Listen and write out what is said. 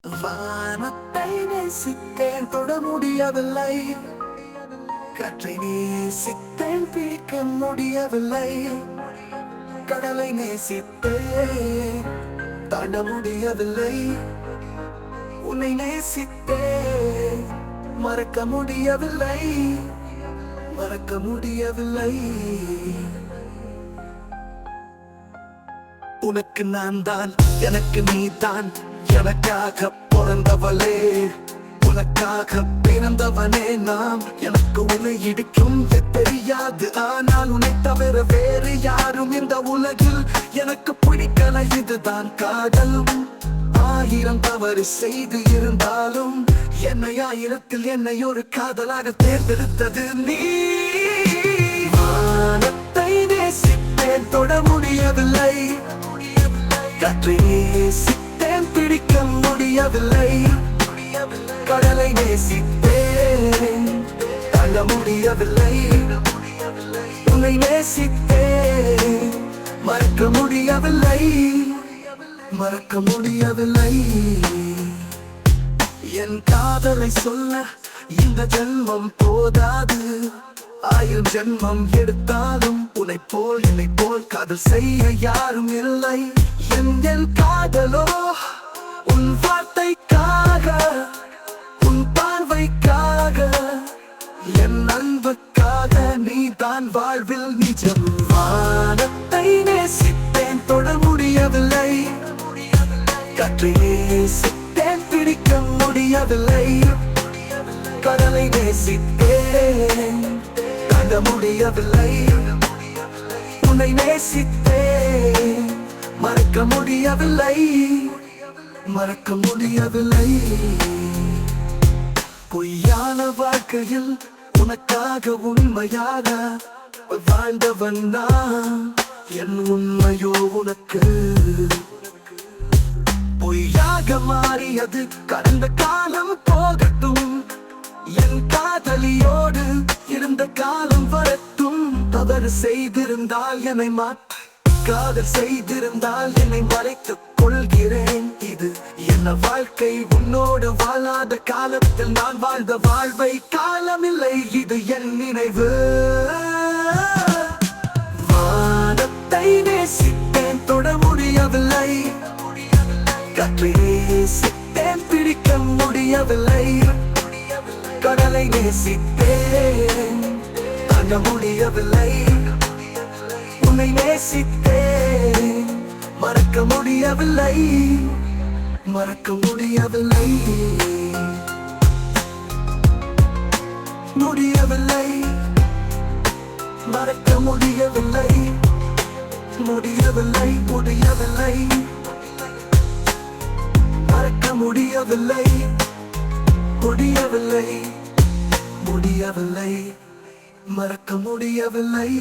வானத்தை நேசித்தேன் தொட முடியவில்லை, காற்றை நேசித்தேன் பிடிக்க முடியவில்லை, கடலை நேசித்தேன் தாண்ட முடியவில்லை, உன்னை நேசித்தேன் மறக்க முடியவில்லை, மறக்க முடியவில்லை. உனக்கு நான் தான், எனக்கு நீ தான், எனக்காக பிறந்தவளே, உனக்காக பிறந்தவனே நாம். எனக்கு உன்னை இடிக்கும் தெரியாது, ஆனால் உன்னை தவிர வேறு யாரும் இந்த உலகில் எனக்கு பிடிக்கல. இதுதான் காதலும். ஆயிரம் தவறு செய்து இருந்தாலும் என்னை ஆயிரத்தில் என்னை ஒரு காதலாக தேர்ந்தெடுத்தது நீ. வானத்தை நேசித்தேன் தொட முடியவில்லை, காற்றை நேசித்தேன் பிடிக்க முடியவில்லை, கடலை நேசித்தேன் தாண்ட முடியவில்லை, உன்னை நேசித்தேன் மறக்க முடியவில்லை, மறக்க முடியவில்லை. என் காதலை சொல்ல இந்த ஜென்மம் போதாது, ஆயிரம் ஜென்மம் எடுத்தாலும் உன்னை போல் என்னை போல் காதல் செய்ய யாரும் இல்லை. என் காதலோ உன் வார்த்தைக்காக, உன் பார்வைக்காக, என் அன்புக்காக, நீ தான் வாழ்வில் நிஜம். வானத்தை நேசித்தேன் தொட முடியவில்லை, காற்றை நேசித்தேன் பிடிக்க முடியவில்லை, கடலை நேசித்தேன் தாண்ட முடியவில்லை, உன்னை நேசித்தேன் மறக்க முடியவில்லை, மறக்க முடியவில்லை. பொய்யான வாழ்க்கையில் உனக்காக உண்மையாக வாழ்ந்தவன் நான், என் உண்மையோ உனக்கு பொய்யாக மாறியது. கடந்த காலம் போகட்டும், என் காதலியோடு இருந்த காலம் வரட்டும். தவறு செய்திருந்தால் என்னை மாற்ற, காதல் செய்திருந்தால் என்னை மறைத்துக் கொள்கிறேன். இது என்ன வாழ்க்கை, உன்னோடு வாழாத காலத்தில் நான் வாழ்ந்த வாழ்வை காலமில்லை, இது என் நினைவு. வானத்தை நேசித்தேன் தொட முடியவில்லை, காற்றை நேசித்தேன் பிடிக்க முடியவில்லை, கடலை நேசித்தேன் தாண்ட முடியவில்லை, உன்னை நேசித்தேன் மறக்க முடியவில்லை, மறக்க முடியவில்லை, முடியவில்லை, மறக்க முடியவில்லை, முடியவில்லை, முடியவில்லை, மறக்க முடியவில்லை, முடியவில்லை, முடியவில்லை, மறக்க முடியவில்லை.